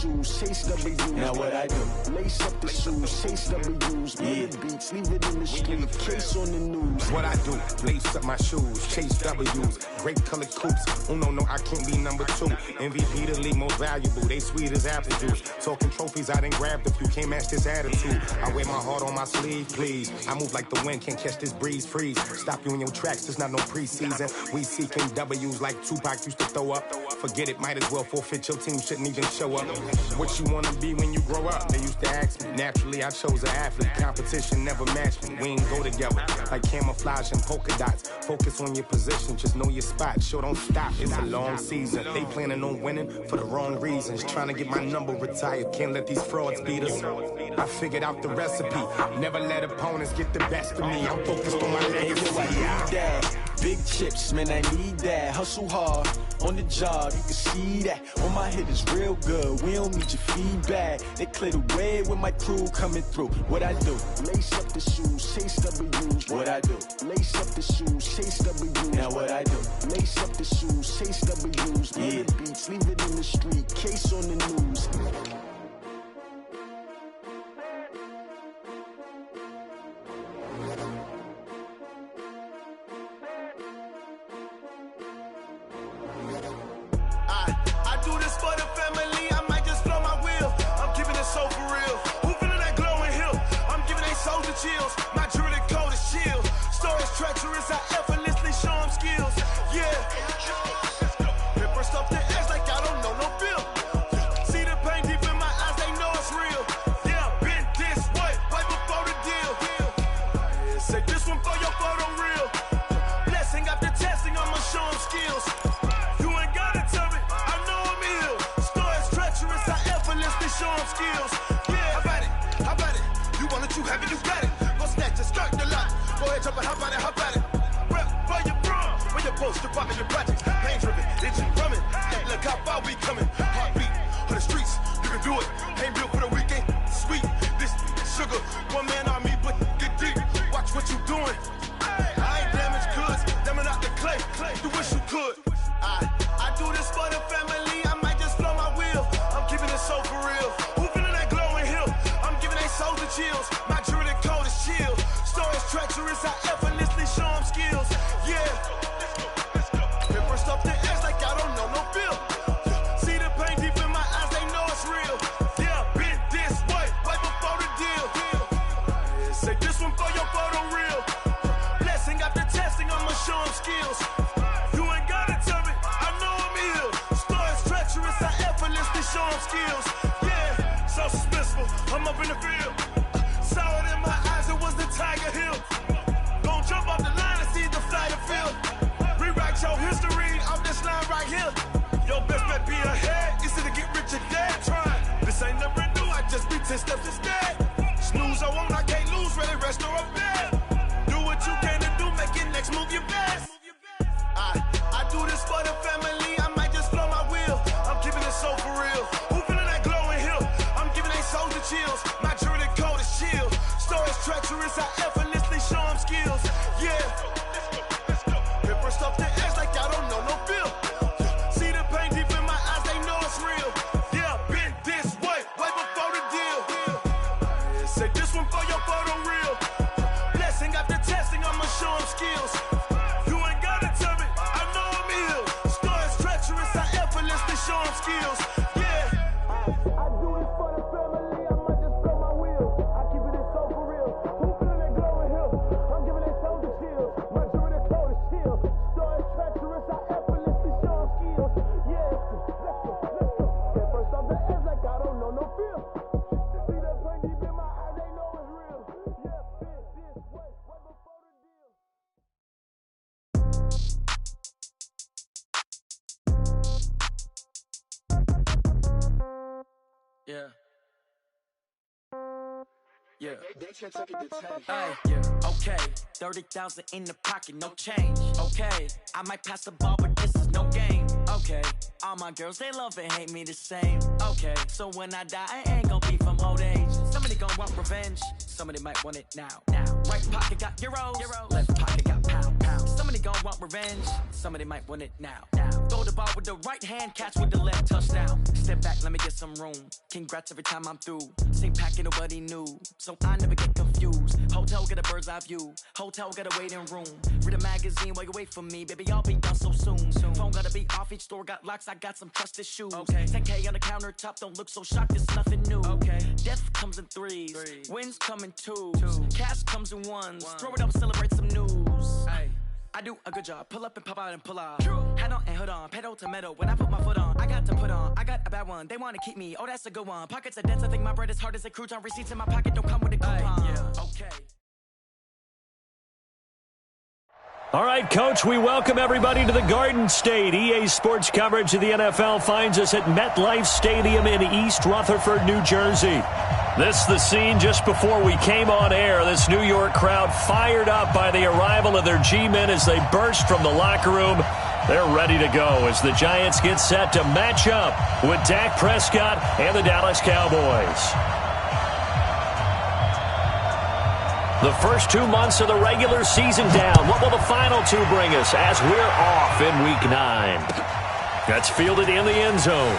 shoes, chase W's. Now what I do? Lace up the shoes, chase W's. Million beats, leave it in the street, case on the news. What I do? Lace up my shoes, chase W's. Grape colored coops. Oh no, I can't be number 2. MVP the league most valuable. They sweet as apple juice. Talking trophies, I done grabbed a few. Can't match this attitude. I wear my heart on my sleeve, please. I move like the wind, can't catch this breeze. Freeze. Stop you in your tracks. There's not no preseason. We seeking W's like Tupac used to throw up. Forget it, might as well forfeit. Your team shouldn't even show up. What you wanna be when you grow up? They used to ask me. Naturally, I chose an athlete. Competition never matched me. We ain't go together like camouflage and polka dots. Focus on your position, just know your spot. Sure, don't stop. It's a long season. They planning on winning for the wrong reasons. Trying to get my number retired. Can't let these frauds beat us. I figured out the recipe. Never let opponents get the best of me. I'm focused on my legacy. Big chips, man, I need that. Hustle hard on the job, you can see that. On my hit is real good, we don't need your feedback. They clear the way with my crew coming through. What I do? Lace up the shoes, chase W's. What I do? Lace up the shoes, chase W's. Now what I do? Lace up the shoes, chase W's. Million beats, leave it in the street, case on the news. Chills. My jewelry code is chill. Storage treacherous, I effortlessly show them skills. Yeah. Paper stuff the edge like I don't know no bill. See the pain deep in my eyes, they know it's real. Yeah, been this way, right before the deal. Say this one for your photo real. Blessing after testing, I'ma show them skills. You ain't gotta tell me, I know I'm ill. Storage treacherous, I effortlessly show them skills. Yeah, how about it? How about it? You want it, you have it, you got it. Just start the lot. Go ahead, jump it, hop on it, hop on it. Rep for your bro, for your poster, popping your projects. Pain driven, engine drumming. Look how far we coming. Heartbeat on the streets, you can do it. Ain't built for the weekend. Sweet, this sugar, one man army, but get deep. Watch what you doing. I ain't damaged goods, damn it out the clay. You wish you could. I do this for the family. I might just blow my wheel. I'm keeping it so for real. Who feeling that glowing hill? I'm giving they souls the chills. My jewelry code is chill. Storage treacherous, I effortlessly show them skills. Yeah. Paper stuff the edge like I don't know no bill. See the pain deep in my eyes, they know it's real. Yeah, been this way, right before the deal. Say this one for your photo real. Blessing after testing, I'ma show them skills. You ain't gotta tell me, I know I'm ill. Storage treacherous, I effortlessly show them skills. Yeah, so suspenseful, I'm up in the field. Saw it in my eyes, it was the Tiger Hill. Gon' jump off the line and see the flyer field. Rewrite your history off this line right here. Your best bet be ahead, easy to get rich or dead. Trying, this ain't never new, I just be 10 steps instead. Snooze, I won't, I can't lose, ready, rest or a bed. Do what you can to do, make your next move your best. I do this for the family, I might just blow my wheel. I'm keeping it so for real. Who feeling that glowing hill? I'm giving they souls the chills. My jewelry code is chill. Storage treacherous, I effortlessly show them skills. Yeah. Paper stuff the edge like I don't know no bill. See the pain deep in my eyes, they know it's real. Yeah, been this way, right before the deal. Say this one for your photo real. Blessing after testing, I'ma show them skills. You ain't gotta tell me, I know I'm ill. Storage treacherous, I effortlessly show them skills. Yeah. I do this for the family, I might just blow my wheel. I keep it so for real. Who feeling that glowing hill? I'm giving they souls the chills. My jewelry code is chill. Storage treacherous, I effortlessly show them skills. Yeah, let's go. Get first off the edge like I don't know no feel. See that pain deep in my eyes, they know it's real. Yeah, been this way, right before the deal. Yeah. Yeah. Yeah. Okay. 30,000 in the pocket, no change. Okay. I might pass the ball, but this is no game. Okay. All my girls, they love and hate me the same. Okay. So when I die, I ain't gonna be from old age. Somebody gon' want revenge. Somebody might want it now. Right pocket got euros. Left pocket got pounds. Somebody gon' want revenge. Somebody might want it now. Throw the ball with the right hand, catch with the left, touchdown. Step back, let me get some room. Congrats every time I'm through. Same packet, nobody knew, so I never get confused. Hotel get a bird's eye view. Hotel get a waiting room. Read a magazine while you wait for me, baby. I'll be done so soon. Phone gotta be off. Each store got locks. I got some trusted shoes. 10K on the countertop. Don't look so shocked. It's nothing new. Death comes in threes. Wins come in twos. Cash comes in ones. Throw it up, celebrate some news. I do a good job. Pull up and pop out and pull off. Hat on and hood on. Pedal to metal. When I put my foot on, I got to put on. I got a bad one. They want to keep me. Oh, that's a good one. Pockets are dense. I think my bread is hard as a crouton. Receipts in my pocket don't come with a coupon. All right, Coach, we welcome everybody to the Garden State. EA Sports coverage of the NFL finds us at MetLife Stadium in East Rutherford, New Jersey. This is the scene just before we came on air. This New York crowd fired up by the arrival of their G-men as they burst from the locker room. They're ready to go as the Giants get set to match up with Dak Prescott and the Dallas Cowboys. The first 2 months of the regular season down. What will the final two bring us as we're off in Week 9? That's fielded in the end zone.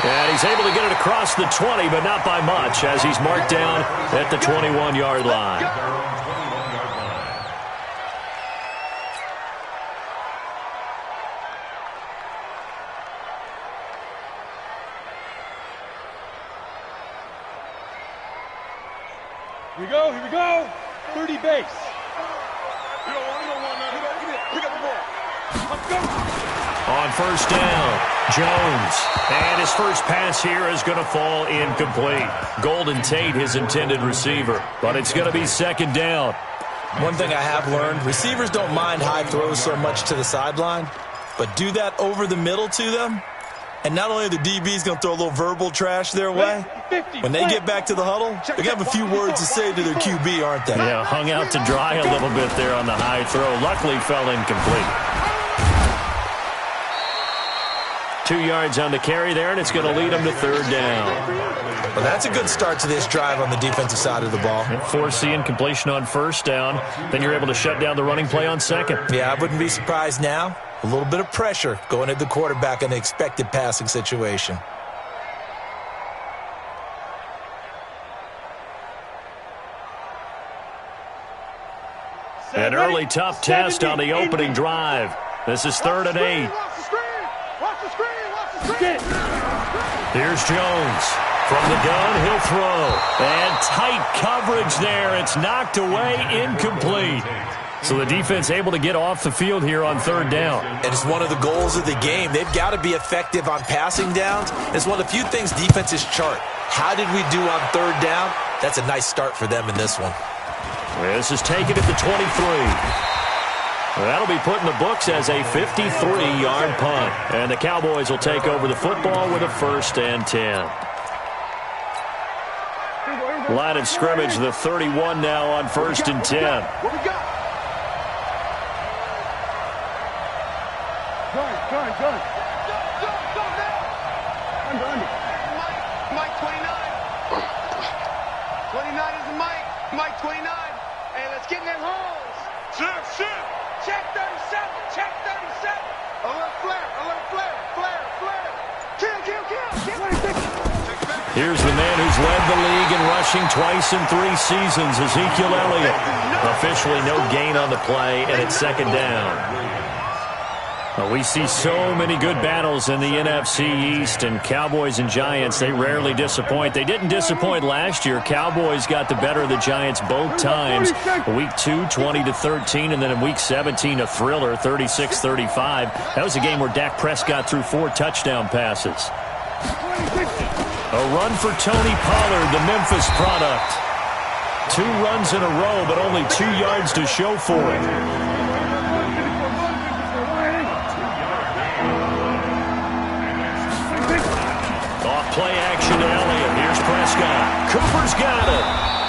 And he's able to get it across the 20, but not by much, as he's marked down at the 21-yard line. Here we go. 30 base. You don't want that. Pick up the ball. Let's go. On first down, Jones. And his first pass here is going to fall incomplete. Golden Tate, his intended receiver. But it's going to be second down. One thing I have learned, receivers don't mind high throws so much to the sideline, but do that over the middle to them. And not only are the DBs going to throw a little verbal trash their way, when they get back to the huddle, they're going to have a few words to say to their QB, aren't they? Yeah, hung out to dry a little bit there on the high throw. Luckily fell incomplete. 2 yards on the carry there, and it's going to lead them to third down. Well, that's a good start to this drive on the defensive side of the ball. Force the incompletion on first down. Then you're able to shut down the running play on second. Yeah, I wouldn't be surprised now. A little bit of pressure going at the quarterback in the expected passing situation. An early tough test on the opening drive. This is 3rd and 8. Here's Jones. From the gun, he'll throw. And tight coverage there. It's knocked away, incomplete. So the defense able to get off the field here on third down. And it's one of the goals of the game. They've got to be effective on passing downs. It's one of the few things defenses chart. How did we do on third down? That's a nice start for them in this one. This is taken at the 23. That'll be put in the books as a 53-yard punt. And the Cowboys will take over the football with a 1st and 10. Line of scrimmage, the 31 now on 1st and 10. What we got? Gun. Go now. Under. Mike 29. 29 is the Mike. Mike 29. Hey, let's get in that holes. Shift. Check 37. Alert flare. Kill. Here's the man who's led the league in rushing twice in 3 seasons, Ezekiel Elliott. Officially no gain on the play, and it's second down. Well, we see so many good battles in the NFC East, and Cowboys and Giants, they rarely disappoint. They didn't disappoint last year. Cowboys got the better of the Giants both times. Week 2, 20-13, and then in Week 17, a thriller, 36-35. That was a game where Dak Prescott threw 4 touchdown passes. A run for Tony Pollard, the Memphis product. 2 runs in a row, but only 2 yards to show for it. Play action to Elliott. Here's Prescott. Cooper's got it.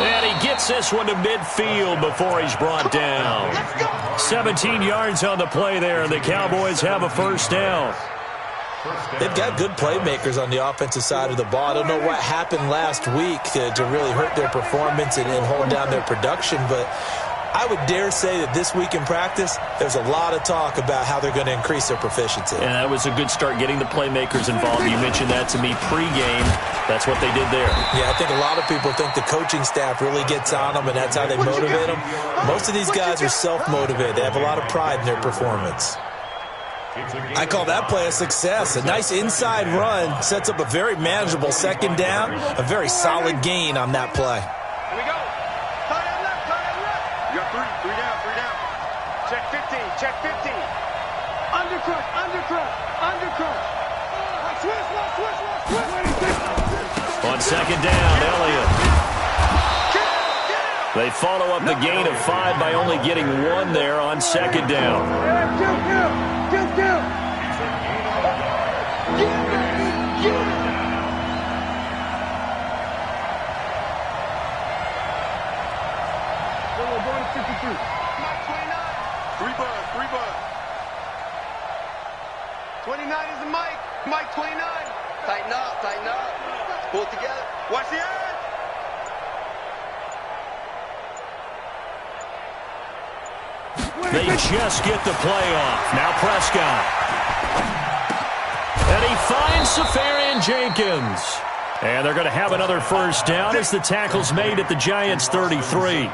And he gets this one to midfield before he's brought down. 17 yards on the play there, and the Cowboys have a 1st down. They've got good playmakers on the offensive side of the ball. I don't know what happened last week to really hurt their performance and hold down their production, but I would dare say that this week in practice, there's a lot of talk about how they're going to increase their proficiency. And that was a good start, getting the playmakers involved. You mentioned that to me pregame. That's what they did there. Yeah, I think a lot of people think the coaching staff really gets on them, and that's how they motivate them. Most of these guys are self-motivated. They have a lot of pride in their performance. I call that play a success. A nice inside run sets up a very manageable second down, a very solid gain on that play. Here we go. Tie that left, tie that left. You got three down. Check 15, check 15. Undercut. Switch. On second down, Elliott. They follow up the gain of 5 by only getting 1 there on second down. Three bud. 29 is the mic. Mike 29. Tighten up. Pull it together. Watch the edge. They just get the play off. Now Prescott. And he finds Safarian Jenkins. And they're going to have another first down as the tackle's made at the Giants' 33.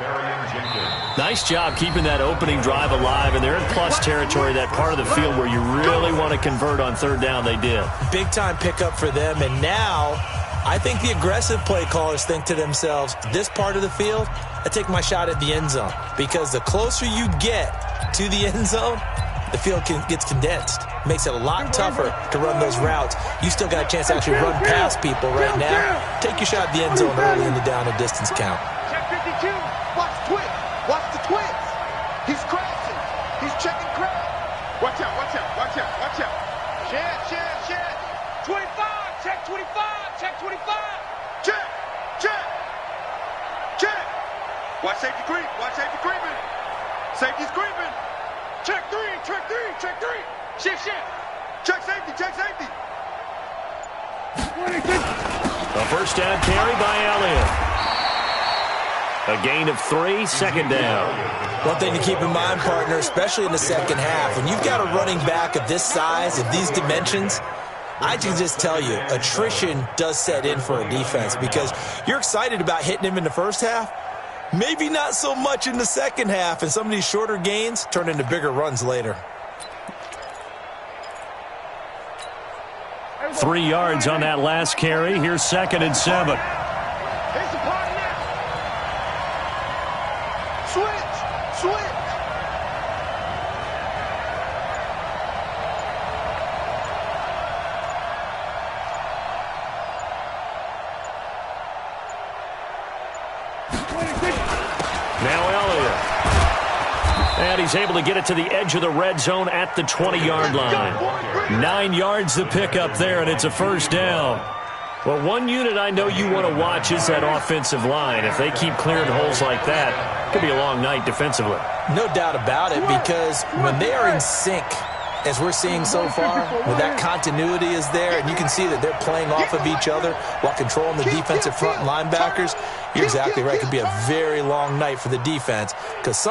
Nice job keeping that opening drive alive, and they're in plus territory, that part of the field where you really want to convert on third down. They did. Big-time pickup for them, and now I think the aggressive play callers think to themselves, this part of the field, I take my shot at the end zone, because the closer you get to the end zone, the field gets condensed. Makes it a lot tougher to run those routes. You still got a chance to actually run past people right now. Take your shot at the end zone early in the down and distance count. Check 52. Watch the twins. He's crashing. He's checking crowd. Watch out. Check. 25. Check 25. Check 25. Check. Watch safety creeping. Safety's creeping. Check 3. Shift. Check safety. A first down carry by Elliott. A gain of 3, second down. One thing to keep in mind, partner, especially in the second half, when you've got a running back of this size, of these dimensions, I can just tell you, attrition does set in for a defense, because you're excited about hitting him in the first half, maybe not so much in the second half, and some of these shorter gains turn into bigger runs later. 3 yards on that last carry. Here's 2nd and 7. Here's the party now. Switch. Now Elliott. And he's able to get it to the edge of the red zone at the 20-yard line. 9 yards to pick up there, and it's a first down. Well, one unit I know you want to watch is that offensive line. If they keep clearing holes like that, it could be a long night defensively. No doubt about it, because when they are in sync, as we're seeing so far, when that continuity is there, and you can see that they're playing off of each other while controlling the defensive front linebackers, you're exactly right. It could be a very long night for the defense, because some